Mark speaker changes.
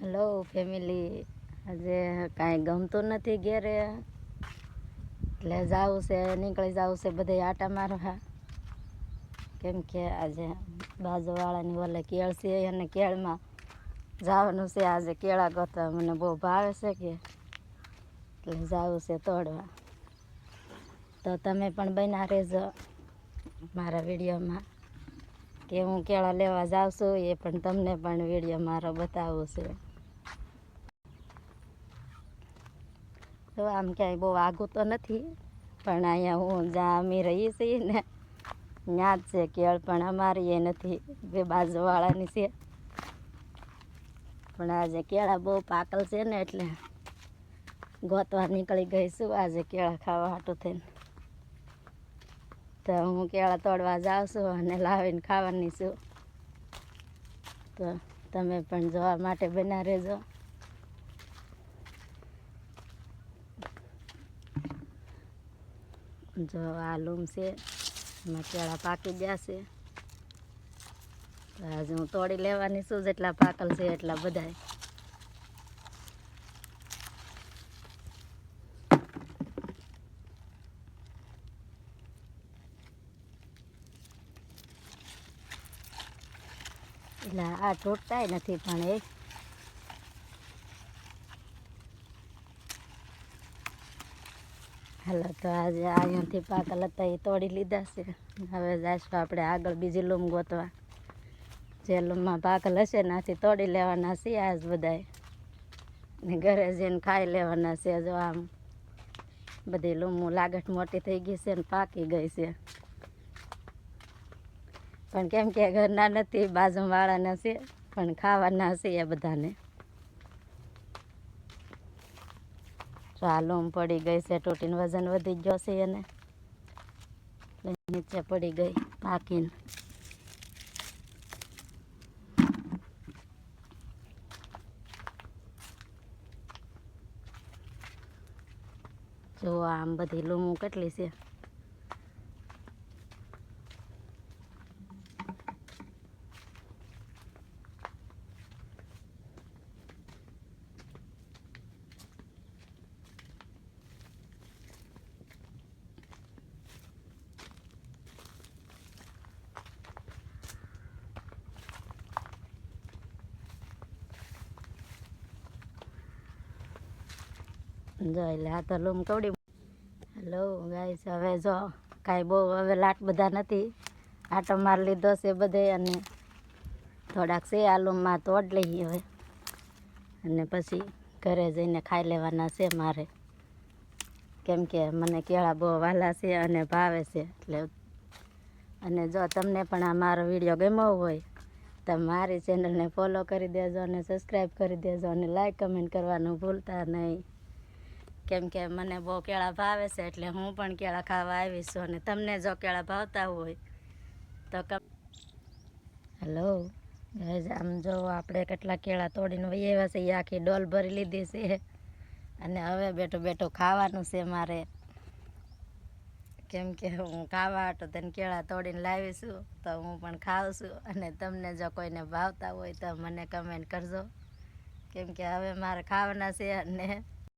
Speaker 1: Hello family, આજે કાંઈ ગમતું નથી ઘેરે એટલે જવું છે, નીકળી જવું છે બધે આટા મારવા. કેમ કે આજે બાજુવાળાની ઓલે કેળ છે અને કેળમાં જવાનું છે. આજે કેળા ગોતવા મને બહુ ભાવે છે કે એટલે જવું છે તોડવા. તો તમે પણ બન્યા રહેજો મારા વિડીયોમાં કે હું કેળા લેવા જાઉં છું, એ પણ તમને પણ વિડીયો મારો બતાવવું છે. તો આમ ક્યાંય બહુ આઘું તો નથી, પણ અહીંયા હું જ્યાં અમે રહીએ છીએ ને ત્યાં જ છે કેળ, પણ અમારી એ નથી, બે બાજુવાળાની છે. પણ આજે કેળા બહુ પાકલ છે ને એટલે ગોતવા નીકળી ગઈ છું આજે કેળા ખાવા હાટું થઈને. તો હું કેળા તોડવા જાઉં છું અને લાવીને ખાવાની છું. તો તમે પણ જોવા માટે બન્યા રહેજો. જો આ લૂમ છે, એમાં કેળા પાકી ગયા છે. તો આજે હું તોડી લેવાની છું, જેટલા પાકલ છે એટલા બધાય. એટલે આ તૂટતાય નથી, પણ એ હાલો. તો આજે અહીંયાથી પાકલ હતા એ તોડી લીધા છે. હવે જઈશું આપણે આગળ બીજી લૂમ ગોતવા. જે લૂમમાં પાકલ હશે ત્યાંથી તોડી લેવાના છે આજ બધાય, ને ઘરે જઈને ખાઈ લેવાના છે. જો આમ બધી લૂમો લાગટ મોટી થઈ ગઈ છે ને પાકી ગઈ છે, પણ કેમ કે ઘરના નથી, બાજુવાળાના છે, પણ ખાવાના છે એ બધાને. તો આ લૂમ પડી ગઈ છે તૂટીને, વજન વધી ગયો છે એને નીચે પડી ગઈ પાકીને. જો આમ બધી લૂમો કેટલી છે. જો એટલે આ તો લૂમ કવડી. હેલો ગાઈસ, હવે જો કાંઈ બહુ હવે લાટ બધા નથી, આટો માર લીધો છે બધે, અને થોડાક છે આ લૂમમાં તોડ લઈએ હવે, અને પછી ઘરે જઈને ખાઈ લેવાના છે મારે. કેમ કે મને કેળા બહુ વહાલા છે અને ભાવે છે એટલે. અને જો તમને પણ આ મારો વિડીયો ગમ્યો હોય તો મારી ચેનલને ફોલો કરી દેજો, અને સબસ્ક્રાઈબ કરી દેજો, અને લાઈક કમેન્ટ કરવાનું ભૂલતા નહીં. કેમ કે મને બહુ કેળા ભાવે છે એટલે હું પણ કેળા ખાવા આવી છું, અને તમને જો કેળા ભાવતા હોય તો હેલો આમ જો આપણે કેટલા કેળા તોડીને વહી આવ્યા છે. એ આખી ડોલ ભરી લીધી છે, અને હવે બેઠું બેઠું ખાવાનું છે મારે. કેમ કે હું ખાવા હાટો તેને કેળા તોડીને લાવી છું, તો હું પણ ખાઉં છું. અને તમને જો કોઈને ભાવતા હોય તો મને કમેન્ટ કરજો, કેમ કે હવે મારે ખાવાના છે અને